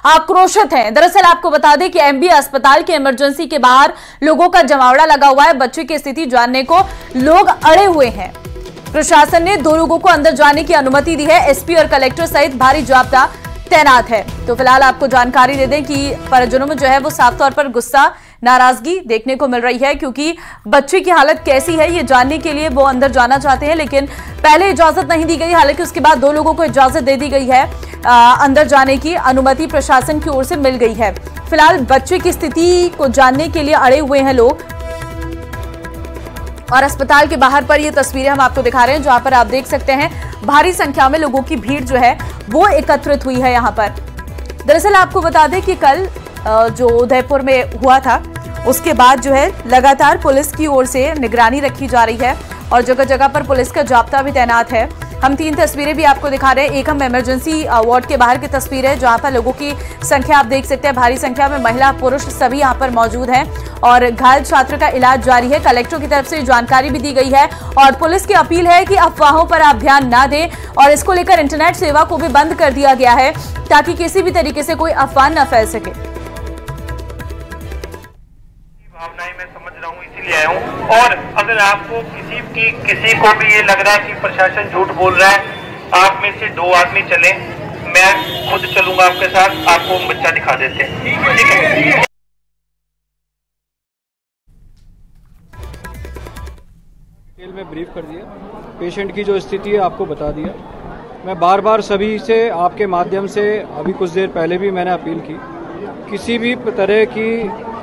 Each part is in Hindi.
आक्रोशित हैं। दरअसल आपको बता दें कि एमबी अस्पताल के इमरजेंसी के बाहर लोगों का जमावड़ा लगा हुआ है। बच्चे की स्थिति जानने को लोग अड़े हुए हैं। प्रशासन ने 2 लोगों को अंदर जाने की अनुमति दी है। एसपी और कलेक्टर सहित भारी जाब्ता तैनात है। तो फिलहाल आपको जानकारी दे दें कि परिजनों में जो है वो साफ तौर पर गुस्सा, नाराजगी देखने को मिल रही है, क्योंकि बच्चे की हालत कैसी है ये जानने के लिए वो अंदर जाना चाहते हैं, लेकिन पहले इजाजत नहीं दी गई। हालांकि उसके बाद 2 लोगों को इजाजत दे दी गई है। अंदर जाने की अनुमति प्रशासन की ओर से मिल गई है। फिलहाल बच्चे की स्थिति को जानने के लिए अड़े हुए हैं लोग। और अस्पताल के बाहर पर ये तस्वीरें हम आपको दिखा रहे हैं, जहां पर आप देख सकते हैं भारी संख्या में लोगों की भीड़ जो है वो एकत्रित हुई है यहां पर। दरअसल आपको बता दें कि कल जो उदयपुर में हुआ था उसके बाद जो है लगातार पुलिस की ओर से निगरानी रखी जा रही है और जगह जगह पर पुलिस का जाब्ता भी तैनात है। हम 3 तस्वीरें भी आपको दिखा रहे हैं। एक हम इमरजेंसी वार्ड के बाहर की तस्वीर है, जहां पर लोगों की संख्या आप देख सकते हैं, भारी संख्या में महिला पुरुष सभी यहां पर मौजूद हैं और घायल छात्र का इलाज जारी है। कलेक्टर की तरफ से जानकारी भी दी गई है और पुलिस की अपील है कि अफवाहों पर आप ध्यान ना दें और इसको लेकर इंटरनेट सेवा को भी बंद कर दिया गया है ताकि किसी भी तरीके से कोई अफवाह न फैल सके। भावनाएं मैं समझ रहा हूँ, इसीलिए आया हूँ। और अगर आपको किसी को भी ये लग रहा है कि प्रशासन झूठ बोल रहा है, आप में से 2 आदमी चलें, मैं खुद चलूंगा आपके साथ, आपको बच्चा दिखा देते हैं। ठीक है। डिटेल में ब्रीफ कर दिया, पेशेंट की जो स्थिति है आपको बता दिया। मैं बार बार सभी से आपके माध्यम से अभी कुछ देर पहले भी मैंने अपील की, किसी भी तरह की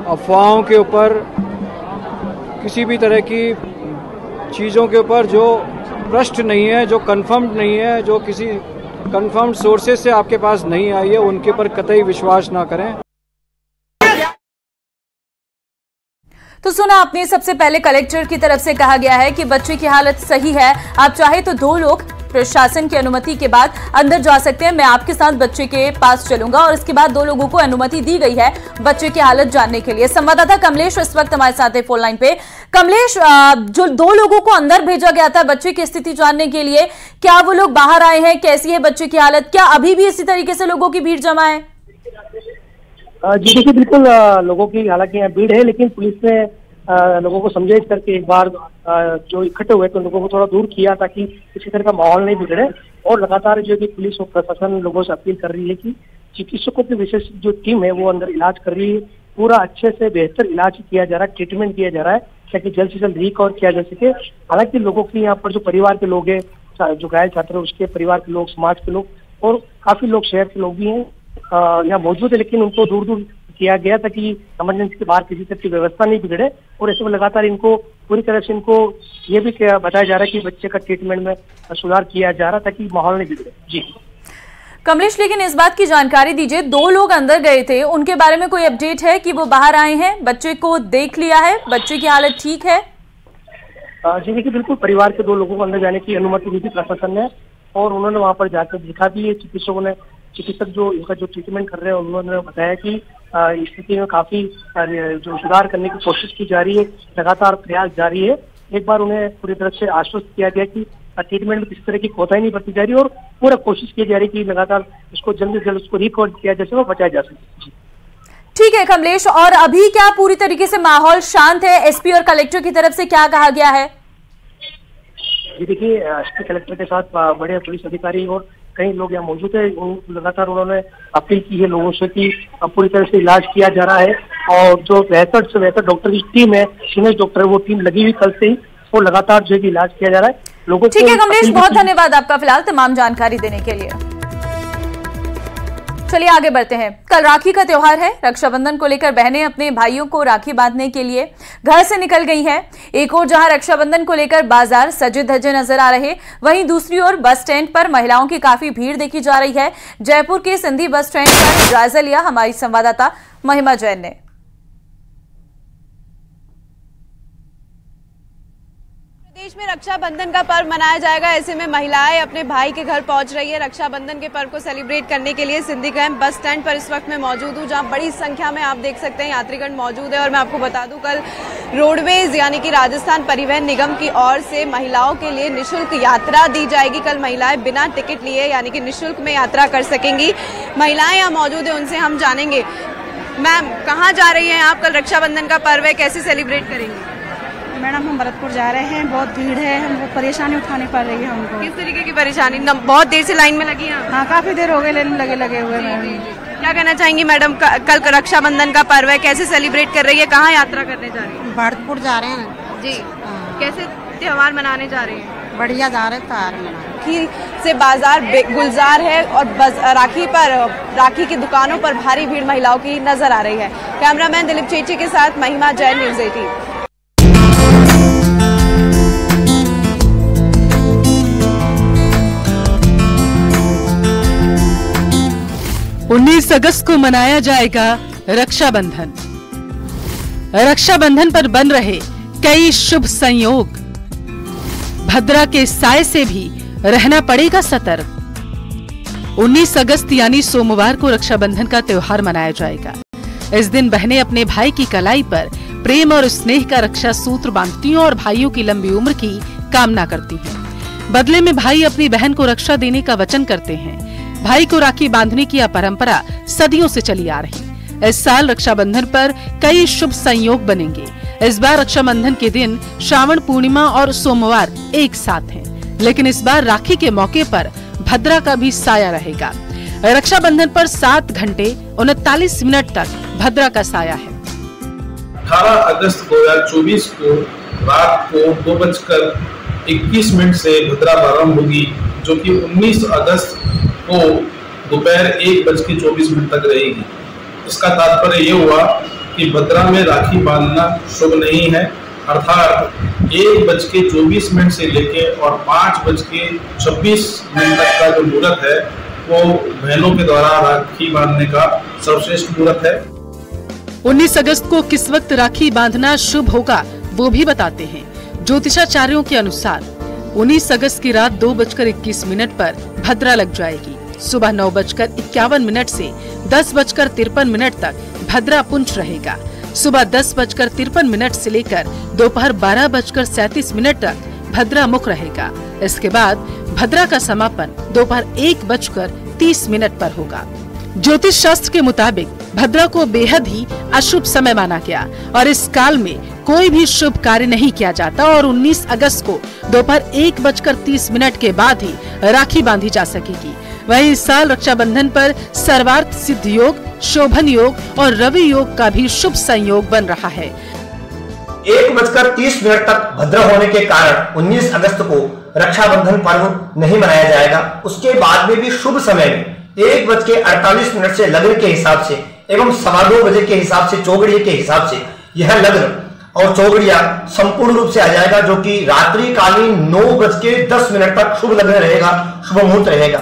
अफवाहों के ऊपर, किसी भी तरह की चीज़ों के ऊपर जो प्रश्न नहीं है, जो कंफर्म्ड नहीं है, जो किसी कंफर्म्ड सोर्सेज से आपके पास नहीं आई है, उनके ऊपर कतई विश्वास ना करें। तो सुना आपने, सबसे पहले कलेक्टर की तरफ से कहा गया है कि बच्चे की हालत सही है, आप चाहे तो 2 लोग प्रशासन की अनुमति के बाद अंदर जा सकते हैं। मैं आपके साथ बच्चे के पास चलूंगा और इसके बाद 2 लोगों को अनुमति दी गई है बच्चे की हालत जानने के लिए। संवाददाता कमलेश इस वक्त हमारे साथ है फोन लाइन पे। कमलेश, जो 2 लोगों को अंदर भेजा गया था बच्चे की स्थिति जानने के लिए, क्या वो लोग बाहर आए हैं? कैसी है बच्चे की हालत? क्या अभी भी इसी तरीके से लोगों की भीड़ जमा है? जी देखिए, बिल्कुल लोगों की हालांकि यहाँ भीड़ है, लेकिन पुलिस ने लोगों को समझाइश करके एक बार जो इकट्ठे हुए तो लोगों को थोड़ा दूर किया ताकि किसी तरह का माहौल नहीं बिगड़े। और लगातार जो कि पुलिस और प्रशासन लोगों से अपील कर रही है कि चिकित्सकों की विशेष जो टीम है वो अंदर इलाज कर रही है, पूरा अच्छे से बेहतर इलाज किया जा रहा है, ट्रीटमेंट किया जा रहा है ताकि जल्द से जल्द रिकवर किया जा सके। हालांकि लोगों की यहाँ पर जो परिवार के लोग हैं, जो घायल छात्र उसके परिवार के लोग, समाज के लोग और काफी लोग शहर के लोग भी हैं यहाँ मौजूद है, लेकिन उनको दूर दूर किया गया ताकि इमरजेंसी के बाहर किसी तरह की व्यवस्था नहीं बिगड़े। और ऐसे में लगातार इनको पूरी तरह से इनको ये भी बताया जा रहा है कि बच्चे का ट्रीटमेंट में सुधार किया जा रहा है ताकि माहौल नहीं बिगड़े। जी कमलेश, लेकिन इस बात की जानकारी दीजिए, 2 लोग अंदर गए थे, उनके बारे में कोई अपडेट है कि वो बाहर आए हैं, बच्चे को देख लिया है, बच्चे की हालत ठीक है? जी देखिए, बिल्कुल परिवार के 2 लोगों को अंदर जाने की अनुमति दी थी प्रशासन ने और उन्होंने वहां पर जाकर दिखा दी है। चिकित्सक जो इनका जो ट्रीटमेंट कर रहे हैं उन्होंने बताया कि स्थिति में काफी जो सुधार करने की कोशिश की जा रही है, लगातार प्रयास जारी है। एक बार उन्हें पूरी तरह से आश्वस्त किया गया कि ट्रीटमेंट में किसी तरह की कोताही नहीं बरती जा रही और पूरा कोशिश की जा रही कि लगातार इसको जल्द से जल्द उसको रिकवर किया जैसे वो बचाया जा सके। ठीक है कमलेश, और अभी क्या पूरी तरीके से माहौल शांत है? एसपी और कलेक्टर की तरफ से क्या कहा गया है? जी देखिए, एसपी कलेक्टर के साथ बड़े पुलिस अधिकारी और कई लोग यहाँ मौजूद है। लगातार उन्होंने अपील की है लोगों से कि पूरी तरह से इलाज किया जा रहा है और जो बेहतर से बेहतर डॉक्टर की टीम है, सीनियर डॉक्टर है, वो टीम लगी हुई कल से ही और लगातार जो है इलाज किया जा रहा है लोगों को। ठीक है कमलेश, बहुत धन्यवाद आपका फिलहाल तमाम जानकारी देने के लिए। चलिए आगे बढ़ते हैं। कल राखी का त्योहार है। रक्षाबंधन को लेकर बहनें अपने भाइयों को राखी बांधने के लिए घर से निकल गई हैं। एक ओर जहां रक्षाबंधन को लेकर बाजार सजे धजे नजर आ रहे, वहीं दूसरी ओर बस स्टैंड पर महिलाओं की काफी भीड़ देखी जा रही है। जयपुर के सिंधी बस स्टैंड पर जायजा लिया हमारी संवाददाता महिमा जैन ने। प्रदेश में रक्षाबंधन का पर्व मनाया जाएगा। ऐसे में महिलाएं अपने भाई के घर पहुंच रही है। रक्षाबंधन के पर्व को सेलिब्रेट करने के लिए सिंधी कैंप बस स्टैंड पर इस वक्त मैं मौजूद हूं, जहां बड़ी संख्या में आप देख सकते हैं यात्रीगण मौजूद है। और मैं आपको बता दूं, कल रोडवेज यानी कि राजस्थान परिवहन निगम की ओर से महिलाओं के लिए निःशुल्क यात्रा दी जाएगी। कल महिलाएं बिना टिकट लिए यानी कि निःशुल्क में यात्रा कर सकेंगी। महिलाएं यहाँ मौजूद है, उनसे हम जानेंगे। मैम, कहाँ जा रही हैं आप? कल रक्षाबंधन का पर्व है, कैसे सेलिब्रेट करेंगी? मैडम, हम भरतपुर जा रहे हैं, बहुत भीड़ है, हमको परेशानी उठानी पड़ रही है हमको। किस तरीके की परेशानी? बहुत देर से लाइन में लगी हैं? हाँ, काफी देर हो गई लाइन लगे हुए। क्या कहना चाहेंगी मैडम? कल रक्षाबंधन का पर्व है, कैसे सेलिब्रेट कर रही है? कहाँ यात्रा करने जा रही है? भरतपुर जा रहे हैं जी। कैसे त्योहार मनाने जा रहे हैं? बढ़िया जा रहे हैं त्योहार मनाने। राखी से बाजार गुलजार है और राखी की दुकानों पर भारी भीड़ महिलाओं की नजर आ रही है। कैमरामैन दिलीप चेची के साथ महिमा जैन, न्यूज़ 18। 19 अगस्त को मनाया जाएगा रक्षाबंधन। रक्षाबंधन पर बन रहे कई शुभ संयोग। भद्रा के साय से भी रहना पड़ेगा सतर्क। 19 अगस्त यानी सोमवार को रक्षाबंधन का त्योहार मनाया जाएगा। इस दिन बहनें अपने भाई की कलाई पर प्रेम और स्नेह का रक्षा सूत्र बांधती हैं और भाइयों की लंबी उम्र की कामना करती हैं। बदले में भाई अपनी बहन को रक्षा देने का वचन करते हैं। भाई को राखी बांधने की यह परंपरा सदियों से चली आ रही। इस साल रक्षाबंधन पर कई शुभ संयोग बनेंगे। इस बार रक्षाबंधन के दिन श्रावण पूर्णिमा और सोमवार एक साथ हैं, लेकिन इस बार राखी के मौके पर भद्रा का भी साया रहेगा। रक्षाबंधन पर 7 घंटे 39 मिनट तक भद्रा का साया है। 18 अगस्त 2024 को रात को 2:21 से भद्रा प्रारंभ होगी, जो कि 19 अगस्त को दोपहर 1:24 तक रहेगी। इसका तात्पर्य ये हुआ कि भद्रा में राखी बांधना शुभ नहीं है, अर्थात 1:24 से लेके और 5:26 तक का जो मुहूर्त है वो बहनों के द्वारा राखी बांधने का सर्वश्रेष्ठ मुहूर्त है। 19 अगस्त को किस वक्त राखी बांधना शुभ होगा वो भी बताते हैं। ज्योतिषाचार्यों के अनुसार 19 अगस्त की रात 2:21 पर भद्रा लग जाएगी। सुबह 9:51 से 10:53 तक भद्रा पुंछ रहेगा। सुबह 10:53 से लेकर दोपहर 12:37 तक भद्रा मुख रहेगा। इसके बाद भद्रा का समापन दोपहर 1:30 पर होगा। ज्योतिष शास्त्र के मुताबिक भद्रा को बेहद ही अशुभ समय माना गया और इस काल में कोई भी शुभ कार्य नहीं किया जाता और 19 अगस्त को दोपहर 1:30 के बाद ही राखी बांधी जा सकेगी। वहीं इस साल रक्षाबंधन पर सर्वार्थ सिद्ध योग, शोभन योग और रवि योग का भी शुभ संयोग बन रहा है। 1:30 तक भद्रा होने के कारण 19 अगस्त को रक्षाबंधन पर्व नहीं मनाया जाएगा। उसके बाद में भी शुभ समय में 1:48 से लग्न के हिसाब से एवं 2:15 बजे के हिसाब से चौगड़िया के हिसाब से यह लग्न और चौगड़िया संपूर्ण रूप से आ जाएगा, जो कि रात्रि कालीन 9:10 तक शुभ लग्न रहेगा, शुभ मुहूर्त रहेगा।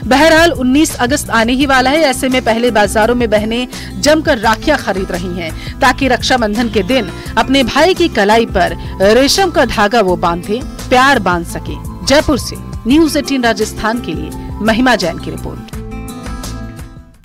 बहरहाल 19 अगस्त आने ही वाला है। ऐसे में पहले बाजारों में बहनें जमकर राखियां खरीद रही हैं, ताकि रक्षाबंधन के दिन अपने भाई की कलाई पर रेशम का धागा वो बांधे, प्यार बांध सके। जयपुर से न्यूज़ 18 राजस्थान के लिए महिमा जैन की रिपोर्ट।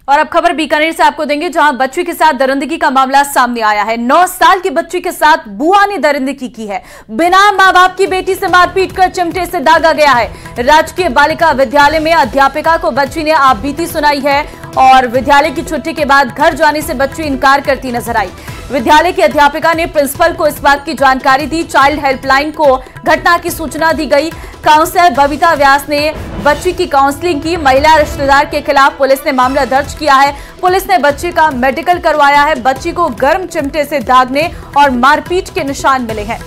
और अब खबर बीकानेर से आपको देंगे, जहां बच्ची के साथ दरिंदगी का मामला सामने आया है। 9 साल की बच्ची के साथ बुआ ने दरिंदगी की है। बिना मां बाप की बेटी से मारपीट कर चिमटे से दागा गया है। राजकीय बालिका विद्यालय में अध्यापिका को बच्ची ने आपबीती सुनाई है और विद्यालय की छुट्टी के बाद घर जाने से बच्ची इनकार करती नजर आई। विद्यालय की अध्यापिका ने प्रिंसिपल को इस बात की जानकारी दी। चाइल्ड हेल्पलाइन को घटना की सूचना दी गई। काउंसलर बबीता व्यास ने बच्ची की काउंसलिंग की। महिला रिश्तेदार के खिलाफ पुलिस ने मामला दर्ज किया है। पुलिस ने बच्ची का मेडिकल करवाया है। बच्ची को गर्म चिमटे से दागने और मारपीट के निशान मिले हैं।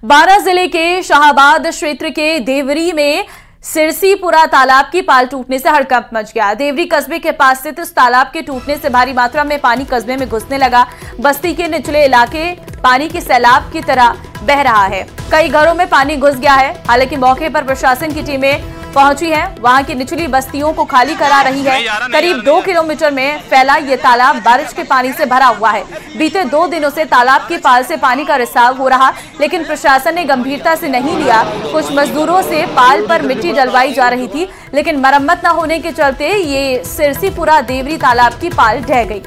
बारां जिले के शाहाबाद क्षेत्र के देवरी में सिरसीपुरा तालाब की पाल टूटने से हड़कंप मच गया। देवरी कस्बे के पास स्थित इस तालाब के टूटने से भारी मात्रा में पानी कस्बे में घुसने लगा। बस्ती के निचले इलाके पानी के सैलाब की तरह बह रहा है। कई घरों में पानी घुस गया है। हालांकि मौके पर प्रशासन की टीमें पहुंची है, वहां की निचली बस्तियों को खाली करा रही है। करीब 2 किलोमीटर में फैला ये तालाब बारिश के पानी से भरा हुआ है। बीते 2 दिनों से तालाब की पाल से पानी का रिसाव हो रहा, लेकिन प्रशासन ने गंभीरता से नहीं लिया। कुछ मजदूरों से पाल पर मिट्टी डलवाई जा रही थी, लेकिन मरम्मत न होने के चलते ये सिरसीपुरा देवरी तालाब की पाल ढह गई।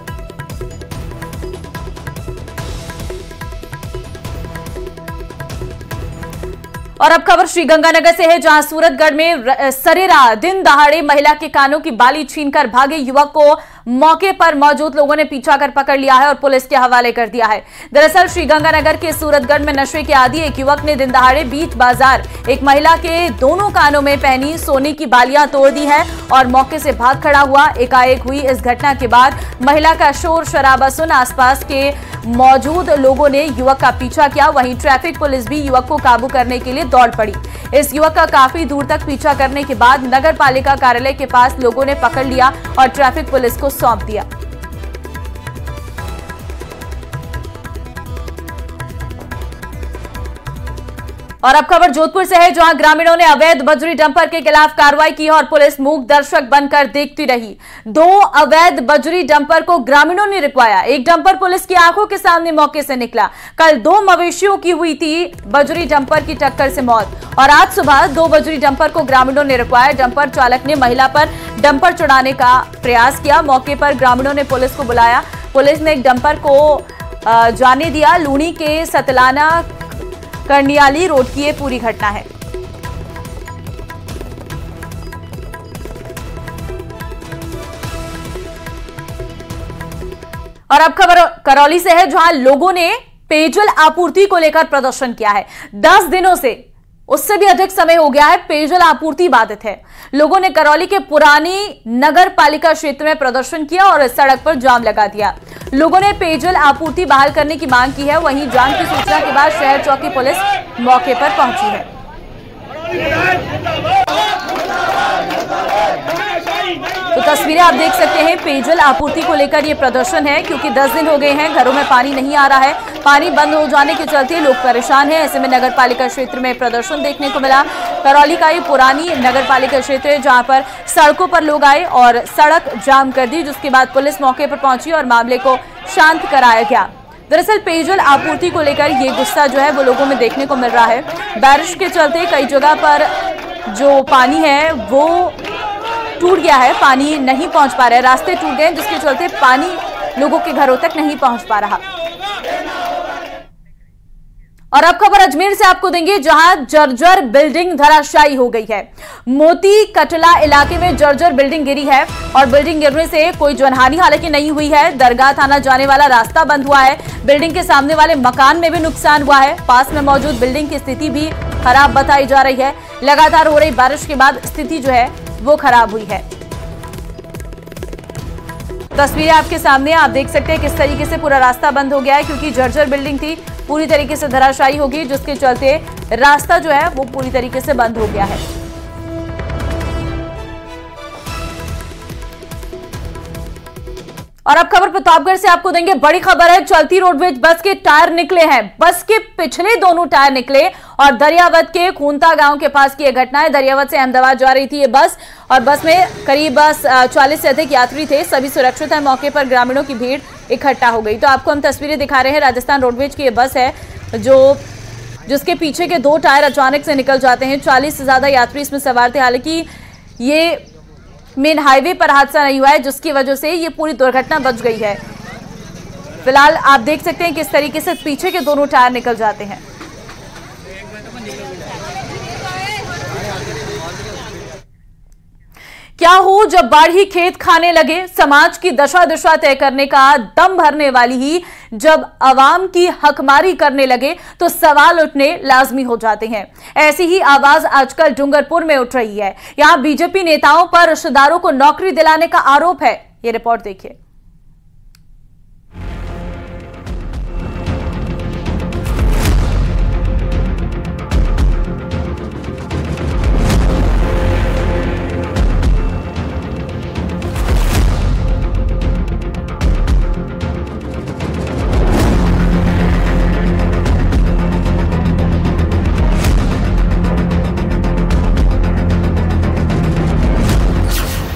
और अब खबर श्रीगंगानगर से है, जहां सूरतगढ़ में सरेरा दिन दहाड़े महिला के कानों की बाली छीनकर भागे युवक को मौके पर मौजूद लोगों ने पीछा कर पकड़ लिया है और पुलिस के हवाले कर दिया है। दरअसल श्रीगंगानगर के सूरतगढ़ में नशे के आदी एक युवक ने दिन दहाड़े बीच बाजार एक महिला के दोनों कानों में पहनी सोने की बालियां तोड़ दी है और मौके से भाग खड़ा हुआ। एकाएक हुई इस घटना के बाद महिला का शोर शराबा सुन आसपास के मौजूद लोगों ने युवक का पीछा किया। वहीं ट्रैफिक पुलिस भी युवक को काबू करने के लिए दौड़ पड़ी। इस युवक का काफी दूर तक पीछा करने के बाद नगर पालिका कार्यालय के पास लोगों ने पकड़ लिया और ट्रैफिक पुलिस को सौंप दिया। और अब खबर जोधपुर से है, जहां ग्रामीणों ने अवैध बजरी डंपर के खिलाफ कार्रवाई की और पुलिस मूक दर्शक बनकर देखती रही। 2 अवैध बजरी डंपर को ग्रामीणों ने रुकवाया। एक डंपर पुलिस की आंखों के सामने मौके से निकला। कल 2 मवेशियों की हुई थी बजरी डंपर की टक्कर से मौत और आज सुबह 2 बजरी डंपर को ग्रामीणों ने रुकवाया। डंपर चालक ने महिला पर डंपर चढ़ाने का प्रयास किया। मौके पर ग्रामीणों ने पुलिस को बुलाया। पुलिस ने एक डंपर को जाने दिया। लूणी के सतलाना करनियाली रोड की ये पूरी घटना है। और अब खबर करौली से है, जहां लोगों ने पेयजल आपूर्ति को लेकर प्रदर्शन किया है। 10 दिनों से उससे भी अधिक समय हो गया है, पेयजल आपूर्ति बाधित है। लोगों ने करौली के पुरानी नगर पालिका क्षेत्र में प्रदर्शन किया और सड़क पर जाम लगा दिया। लोगों ने पेयजल आपूर्ति बहाल करने की मांग की है। वहीं जाम की सूचना के बाद शहर चौकी पुलिस मौके पर पहुंची है। तो तस्वीरें आप देख सकते हैं, पेयजल आपूर्ति को लेकर ये प्रदर्शन है, क्योंकि 10 दिन हो गए हैं, घरों में पानी नहीं आ रहा है। पानी बंद हो जाने के चलते लोग परेशान हैं। ऐसे में नगर पालिका क्षेत्र में प्रदर्शन देखने को मिला। करौली का ये पुरानी नगर पालिका क्षेत्र है, जहां पर सड़कों पर लोग आए और सड़क जाम कर दी, जिसके बाद पुलिस मौके पर पहुंची और मामले को शांत कराया गया। दरअसल पेयजल आपूर्ति को लेकर ये गुस्सा जो है वो लोगों में देखने को मिल रहा है। बारिश के चलते कई जगह पर जो पानी है वो टूट गया है, पानी नहीं पहुंच पा रहा है, रास्ते टूट गए, जिसके चलते पानी लोगों के घरों तक नहीं पहुंच पा रहा। और अब खबर अजमेर से आपको देंगे, जहां जर्जर बिल्डिंग धराशायी हो गई है। मोती कटला इलाके में जर्जर बिल्डिंग गिरी है और बिल्डिंग गिरने से कोई जनहानि हालांकि नहीं हुई है। दरगाह थाना जाने वाला रास्ता बंद हुआ है। बिल्डिंग के सामने वाले मकान में भी नुकसान हुआ है। पास में मौजूद बिल्डिंग की स्थिति भी खराब बताई जा रही है। लगातार हो रही बारिश के बाद स्थिति जो है वो खराब हुई है। तस्वीरें आपके सामने, आप देख सकते हैं किस तरीके से पूरा रास्ता बंद हो गया है, क्योंकि जर्जर बिल्डिंग थी, पूरी तरीके से धराशायी होगी, जिसके चलते रास्ता जो है वो पूरी तरीके से बंद हो गया है। और अब खबर प्रतापगढ़ से आपको देंगे, बड़ी खबर है, चलती रोडवेज बस के टायर निकले हैं। बस के पिछले दोनों टायर निकले और दरियावत के खूंता गांव के पास की यह घटना है। दरियावत से अहमदाबाद जा रही थी ये बस और बस में करीब 40 से अधिक यात्री थे। सभी सुरक्षित है। मौके पर ग्रामीणों की भीड़ इकट्ठा हो गई। तो आपको हम तस्वीरें दिखा रहे हैं, राजस्थान रोडवेज की ये बस है जिसके पीछे के 2 टायर अचानक से निकल जाते हैं। 40 से ज्यादा यात्री इसमें सवार थे। हालांकि ये मेन हाईवे पर हादसा नहीं हुआ है, जिसकी वजह से ये पूरी दुर्घटना बच गई है। फिलहाल आप देख सकते हैं किस तरीके से पीछे के दोनों टायर निकल जाते हैं। क्या हो जब बाढ़ी खेत खाने लगे, समाज की दशा दिशा तय करने का दम भरने वाली ही जब आवाम की हकमारी करने लगे तो सवाल उठने लाजमी हो जाते हैं। ऐसी ही आवाज आजकल डूंगरपुर में उठ रही है। यहां बीजेपी नेताओं पर रिश्तेदारों को नौकरी दिलाने का आरोप है। ये रिपोर्ट देखिए।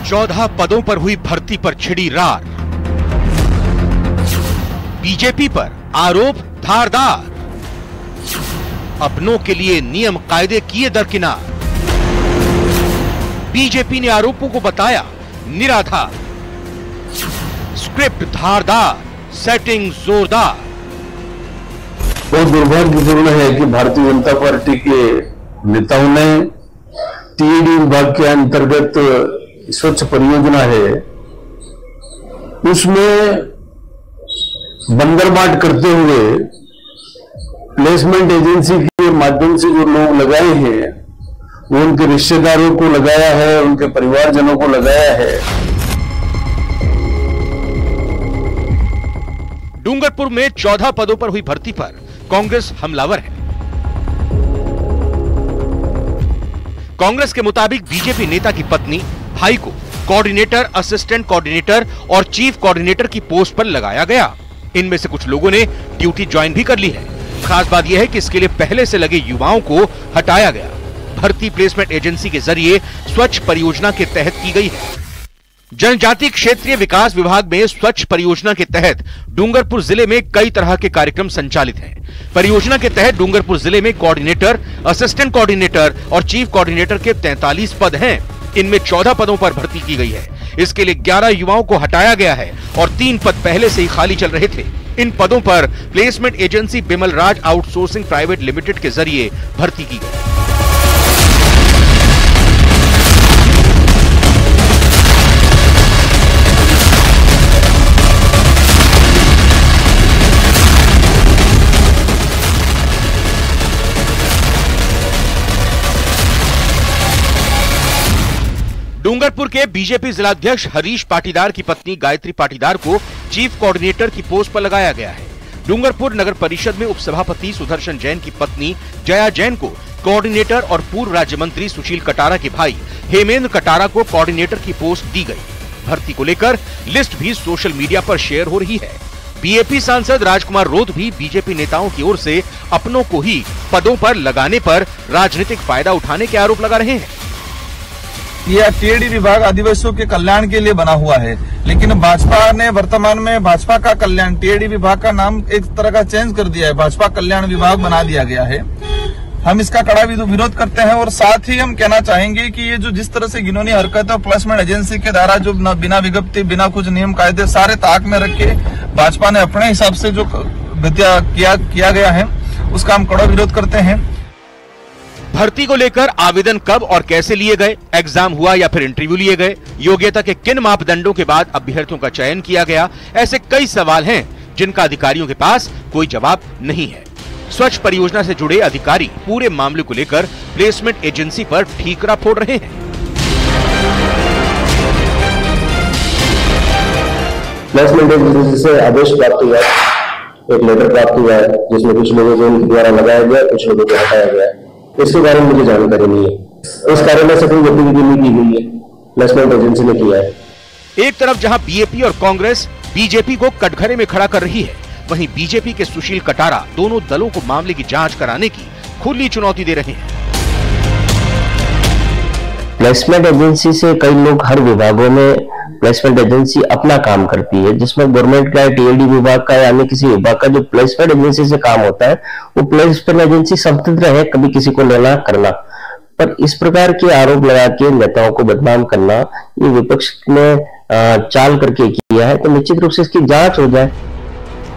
14 पदों पर हुई भर्ती पर छिड़ी रार। बीजेपी पर आरोप धारदार। अपनों के लिए नियम कायदे किए दरकिनार। बीजेपी ने आरोपों को बताया निराधार। स्क्रिप्ट धारदार, सेटिंग जोरदार। बहुत दुर्भाग्यपूर्ण है कि भारतीय जनता पार्टी के नेताओं ने टीएडी विभाग के अंतर्गत स्वच्छ परियोजना है उसमें बंदरबाट करते हुए प्लेसमेंट एजेंसी के माध्यम से जो लोग लगाए हैं वो उनके रिश्तेदारों को लगाया है, उनके परिवारजनों को लगाया है। डूंगरपुर में 14 पदों पर हुई भर्ती पर कांग्रेस हमलावर है। कांग्रेस के मुताबिक बीजेपी नेता की पत्नी भाई को कोऑर्डिनेटर, असिस्टेंट कोऑर्डिनेटर और चीफ कोऑर्डिनेटर की पोस्ट पर लगाया गया। इनमें से कुछ लोगों ने ड्यूटी ज्वाइन भी कर ली है। खास बात यह है कि इसके लिए पहले से लगे युवाओं को हटाया गया। भर्ती प्लेसमेंट एजेंसी के जरिए स्वच्छ परियोजना के तहत की गई है। जनजातीय क्षेत्रीय विकास विभाग में स्वच्छ परियोजना के तहत डूंगरपुर जिले में कई तरह के कार्यक्रम संचालित हैं। परियोजना के तहत डूंगरपुर जिले में कोऑर्डिनेटर, असिस्टेंट कोऑर्डिनेटर और चीफ कोऑर्डिनेटर के 43 पद हैं। इनमें 14 पदों पर भर्ती की गई है। इसके लिए 11 युवाओं को हटाया गया है और 3 पद पहले से ही खाली चल रहे थे। इन पदों पर प्लेसमेंट एजेंसी बिमल राज आउटसोर्सिंग प्राइवेट लिमिटेड के जरिए भर्ती की गई। डूंगरपुर के बीजेपी जिलाध्यक्ष हरीश पाटीदार की पत्नी गायत्री पाटीदार को चीफ कोऑर्डिनेटर की पोस्ट पर लगाया गया है। डूंगरपुर नगर परिषद में उपसभापति सुदर्शन जैन की पत्नी जया जैन को कोऑर्डिनेटर और पूर्व राज्य मंत्री सुशील कटारा के भाई हेमेंद्र कटारा को कोऑर्डिनेटर की पोस्ट दी गई। भर्ती को लेकर लिस्ट भी सोशल मीडिया पर शेयर हो रही है। बीएपी सांसद राजकुमार रोध भी बीजेपी नेताओं की ओर से अपनों को ही पदों पर लगाने पर राजनीतिक फायदा उठाने के आरोप लगा रहे हैं। यह टीएडी विभाग आदिवासियों के कल्याण के लिए बना हुआ है, लेकिन भाजपा ने वर्तमान में भाजपा का कल्याण टीएडी विभाग का नाम एक तरह का चेंज कर दिया है, भाजपा कल्याण विभाग बना दिया गया है। हम इसका कड़ा विरोध करते हैं और साथ ही हम कहना चाहेंगे कि ये जो जिस तरह से घिनौनी हरकत है प्लेसमेंट एजेंसी के द्वारा जो बिना विज्ञप्ति, बिना कुछ नियम कायदे सारे ताक में रख के भाजपा ने अपने हिसाब से जो किया गया है उसका हम कड़ा विरोध करते हैं। भर्ती को लेकर आवेदन कब और कैसे लिए गए, एग्जाम हुआ या फिर इंटरव्यू लिए गए, योग्यता के किन मापदंडों के बाद अभ्यर्थियों का चयन किया गया, ऐसे कई सवाल हैं जिनका अधिकारियों के पास कोई जवाब नहीं है। स्वच्छ परियोजना से जुड़े अधिकारी पूरे मामले को लेकर प्लेसमेंट एजेंसी पर ठीकरा फोड़ रहे हैं। प्लेसमेंट एजेंसी से आदेश प्राप्त हुआ, एक लेटर प्राप्त हुआ है जिसमें कुछ लोगों को उनके द्वारा लगाया गया, कुछ लोगों को हटाया गया। इसके बारे में मुझे जानकारी नहीं है। इस कार्य में से कोई गतिविधि नहीं की गई है, प्लेसमेंट एजेंसी ने किया है। एक तरफ जहां बीएपी और कांग्रेस बीजेपी को कटघरे में खड़ा कर रही है, वहीं बीजेपी के सुशील कटारा दोनों दलों को मामले की जांच कराने की खुली चुनौती दे रहे हैं। प्लेसमेंट एजेंसी से कई लोग हर विभागों में प्लेसमेंट एजेंसी अपना काम करती है, जिसमें गवर्नमेंट का टीएडी विभाग का यानी किसी विभाग का जो प्लेसमेंट एजेंसी से काम होता है वो प्लेसमेंट एजेंसी स्वतंत्र है कभी किसी को लेना करना। पर इस प्रकार के आरोप लगा के नेताओं को बदनाम करना ये विपक्ष ने चाल करके किया है, तो निश्चित रूप से इसकी जांच हो जाए।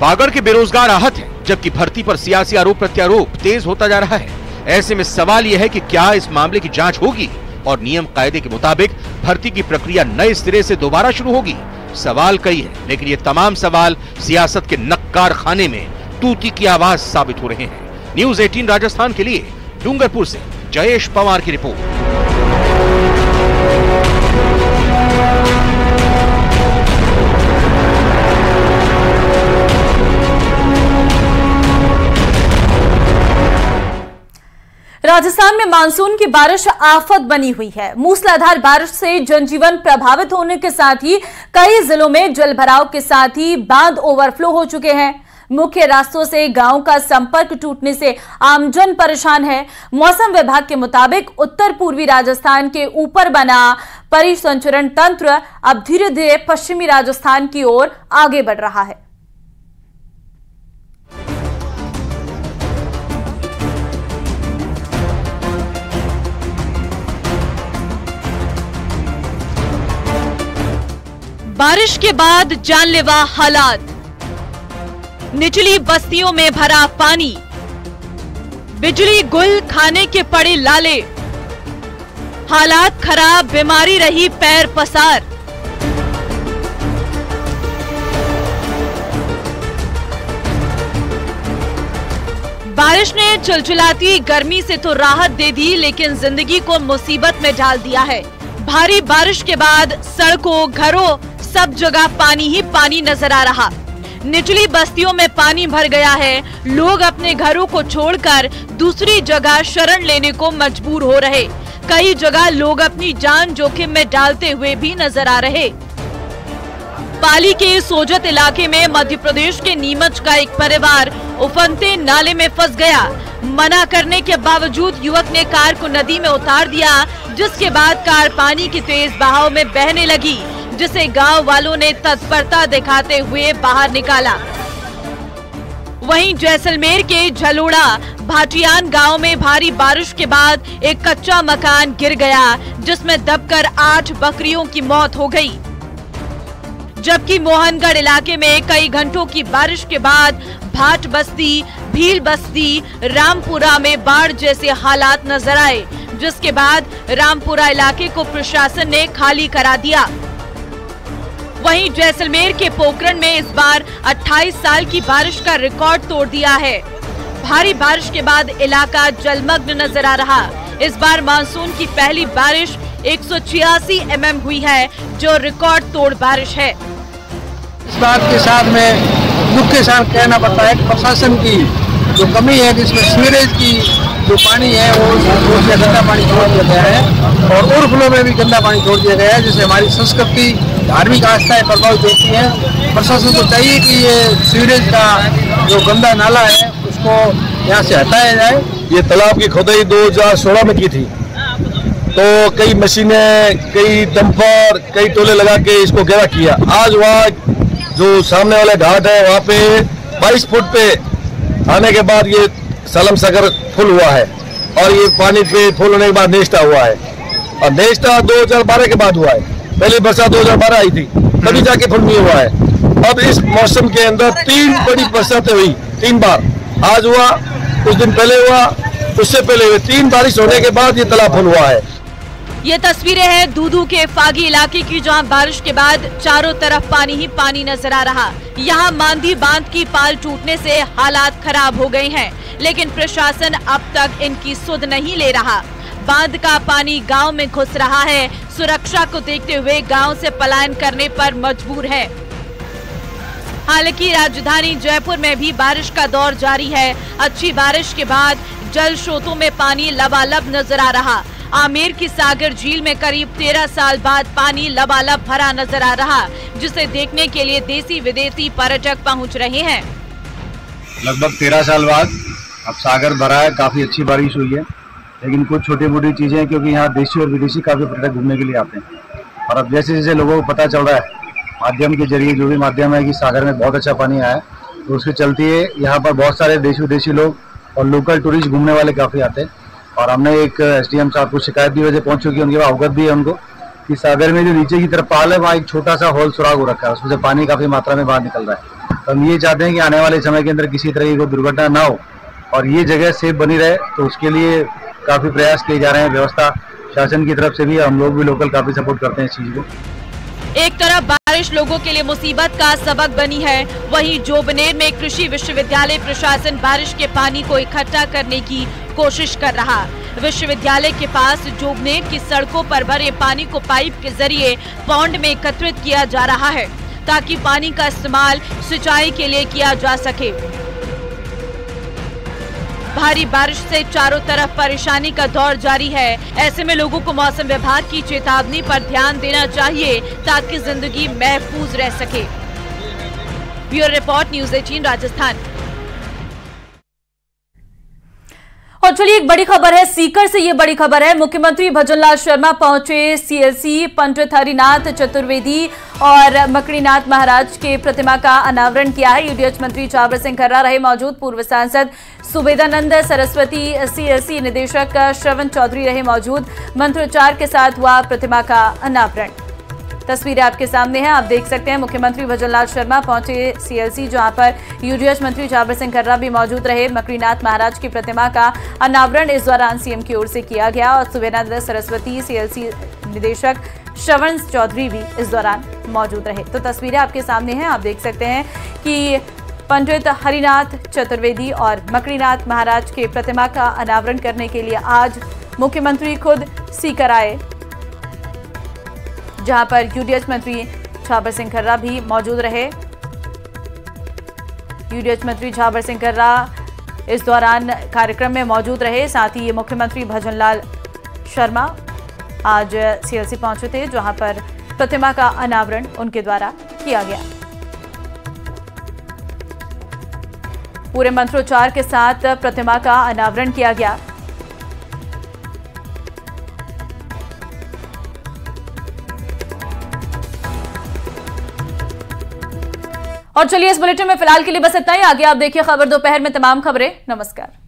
बागड़ के बेरोजगार आहत हैं, जबकि भर्ती पर सियासी आरोप प्रत्यारोप तेज होता जा रहा है। ऐसे में सवाल यह है कि क्या इस मामले की जांच होगी और नियम कायदे के मुताबिक भर्ती की प्रक्रिया नए सिरे से दोबारा शुरू होगी। सवाल कई है, लेकिन ये तमाम सवाल सियासत के नक्कार खाने में तूती की आवाज साबित हो रहे हैं। न्यूज़ 18 राजस्थान के लिए डूंगरपुर से जयेश पवार की रिपोर्ट। राजस्थान में मानसून की बारिश आफत बनी हुई है। मूसलाधार बारिश से जनजीवन प्रभावित होने के साथ ही कई जिलों में जलभराव के साथ ही बांध ओवरफ्लो हो चुके हैं। मुख्य रास्तों से गांव का संपर्क टूटने से आमजन परेशान है। मौसम विभाग के मुताबिक उत्तर पूर्वी राजस्थान के ऊपर बना परिसंचरण तंत्र अब धीरे धीरे पश्चिमी राजस्थान की ओर आगे बढ़ रहा है। बारिश के बाद जानलेवा हालात, निचली बस्तियों में भरा पानी, बिजली गुल, खाने के पड़े लाले, हालात खराब, बीमारी रही पैर पसार। बारिश ने चिलचिलाती गर्मी से तो राहत दे दी, लेकिन जिंदगी को मुसीबत में डाल दिया है। भारी बारिश के बाद सड़कों, घरों, सब जगह पानी ही पानी नजर आ रहा। निचली बस्तियों में पानी भर गया है। लोग अपने घरों को छोड़कर दूसरी जगह शरण लेने को मजबूर हो रहे। कई जगह लोग अपनी जान जोखिम में डालते हुए भी नजर आ रहे। पाली के सोजत इलाके में मध्य प्रदेश के नीमच का एक परिवार उफनते नाले में फंस गया। मना करने के बावजूद युवक ने कार को नदी में उतार दिया, जिसके बाद कार पानी के तेज बहाव में बहने लगी, जिसे गांव वालों ने तत्परता दिखाते हुए बाहर निकाला। वहीं जैसलमेर के झलोड़ा भाटियान गांव में भारी बारिश के बाद एक कच्चा मकान गिर गया, जिसमें दबकर 8 बकरियों की मौत हो गई। जबकि मोहनगढ़ इलाके में कई घंटों की बारिश के बाद भाट बस्ती, भील बस्ती, रामपुरा में बाढ़ जैसे हालात नजर आए, जिसके बाद रामपुरा इलाके को प्रशासन ने खाली करा दिया। वहीं जैसलमेर के पोखरण में इस बार 28 साल की बारिश का रिकॉर्ड तोड़ दिया है। भारी बारिश के बाद इलाका जलमग्न नजर आ रहा। इस बार मानसून की पहली बारिश 186 mm हुई है, जो रिकॉर्ड तोड़ बारिश है। इस बात के साथ में दुख के साथ कहना पड़ता है, प्रशासन की जो कमी है, जिसमें सीवरेज की जो पानी है वो गंदा पानी छोड़ दिया गया है और ओवरफ्लो में भी गंदा पानी छोड़ दिया गया है, जिससे हमारी संस्कृति, धार्मिक आस्थाएं प्रभावित होती हैं। प्रशासन को चाहिए कि ये सीवरेज का जो गंदा नाला है उसको यहाँ से हटाया जाए। ये तालाब की खोदाई 2016 में की थी, तो कई मशीनें, कई डंपर, कई टोले लगा के इसको गहरा किया। आज वहाँ जो सामने वाला घाट है वहाँ पे 22 फुट पे आने के बाद ये सलम सागर फुल हुआ है और ये पानी पे फुल होने के बाद नेस्टा हुआ है और नेस्टा 2012 के बाद हुआ है। पहली बरसात 2012 आई थी, तभी जाके फुल नहीं हुआ है। अब इस मौसम के अंदर 3 बड़ी बरसातें हुई, 3 बार। आज हुआ, कुछ दिन पहले हुआ, उससे पहले हुए। 3 बारिश होने के बाद ये तालाब फुल हुआ है। ये तस्वीरें हैं दूदू के फागी इलाके की, जहां बारिश के बाद चारों तरफ पानी ही पानी नजर आ रहा। यहां मांधी बांध की पाल टूटने से हालात खराब हो गए हैं, लेकिन प्रशासन अब तक इनकी सुध नहीं ले रहा। बांध का पानी गांव में घुस रहा है। सुरक्षा को देखते हुए गांव से पलायन करने पर मजबूर है। हालांकि राजधानी जयपुर में भी बारिश का दौर जारी है। अच्छी बारिश के बाद जल स्रोतों में पानी लबालब नजर आ रहा। आमेर की सागर झील में करीब 13 साल बाद पानी लबालब भरा नजर आ रहा, जिसे देखने के लिए देसी विदेशी पर्यटक पहुंच रहे हैं। लगभग 13 साल बाद अब सागर भरा है। काफी अच्छी बारिश हुई है, लेकिन कुछ छोटी मोटी चीजें, क्योंकि यहाँ देशी और विदेशी काफी पर्यटक घूमने के लिए आते हैं। और अब जैसे जैसे लोगों को पता चल रहा है माध्यम के जरिए, जो भी माध्यम है, कि सागर में बहुत अच्छा पानी आया है, तो उसके चलते यहाँ पर बहुत सारे देशी विदेशी लोग और लोकल टूरिस्ट घूमने वाले काफी आते हैं। और हमने एक एसडीएम साहब को शिकायत भी वजह पहुंच चुकी है, उनके पास अवगत भी है उनको, कि सागर में जो नीचे की तरफ पाल है वहाँ एक छोटा सा होल सुराग हो रखा है, उसमें से पानी काफी मात्रा में बाहर निकल रहा है। तो हम ये चाहते हैं कि आने वाले समय के अंदर किसी तरह की कोई दुर्घटना ना हो और ये जगह सेफ बनी रहे, तो उसके लिए काफी प्रयास किए जा रहे हैं। व्यवस्था शासन की तरफ से भी, हम लोग भी लोकल काफी सपोर्ट करते हैं इस चीज को। एक तरफ बारिश लोगों के लिए मुसीबत का सबक बनी है, वहीं जोबनेर में कृषि विश्वविद्यालय प्रशासन बारिश के पानी को इकट्ठा करने की कोशिश कर रहा। विश्वविद्यालय के पास जोबनेर की सड़कों पर भरे पानी को पाइप के जरिए पौंड में एकत्रित किया जा रहा है, ताकि पानी का इस्तेमाल सिंचाई के लिए किया जा सके। भारी बारिश से चारों तरफ परेशानी का दौर जारी है। ऐसे में लोगों को मौसम विभाग की चेतावनी पर ध्यान देना चाहिए, ताकि जिंदगी महफूज रह सके। Bureau report, news 18 Rajasthan. और चलिए एक बड़ी खबर है सीकर से। ये बड़ी खबर है, मुख्यमंत्री भजनलाल शर्मा पहुंचे सीएलसी। पंडित हरिनाथ चतुर्वेदी और मकड़ीनाथ महाराज के प्रतिमा का अनावरण किया है। यूडीएच मंत्री छाबर सिंह खर्रा रहे मौजूद। पूर्व सांसद सुबेदानंद सरस्वती, सीएलसी निदेशक श्रवण चौधरी रहे मौजूद। मंत्रोच्चार के साथ हुआ प्रतिमा का अनावरण। तस्वीरें आपके सामने हैं, आप देख सकते हैं। मुख्यमंत्री भजनलाल शर्मा पहुंचे सीएलसी, जहां पर यूडीएच मंत्री छाबर सिंह खर्रा भी मौजूद रहे। मकड़ीनाथ महाराज की प्रतिमा का अनावरण इस दौरान सीएम की ओर से किया गया और सुबेदानंद सरस्वती, सीएलसी निदेशक श्रवण चौधरी भी इस दौरान मौजूद रहे। तो तस्वीरें आपके सामने हैं, आप देख सकते हैं कि पंडित हरिनाथ चतुर्वेदी और मकड़ीनाथ महाराज के प्रतिमा का अनावरण करने के लिए आज मुख्यमंत्री खुद सीकर आए, जहां पर यूडीएच मंत्री छाबर सिंह खर्रा भी मौजूद रहे। यूडीएच मंत्री छाबर सिंह खर्रा इस दौरान कार्यक्रम में मौजूद रहे। साथ ही मुख्यमंत्री भजनलाल शर्मा आज सीएलसी पहुंचे थे, जहां पर प्रतिमा का अनावरण उनके द्वारा किया गया। पूरे मंत्रोच्चार के साथ प्रतिमा का अनावरण किया गया। और चलिए इस बुलेटिन में फिलहाल के लिए बस इतना ही। आगे आप देखिए खबर दोपहर में तमाम खबरें। नमस्कार।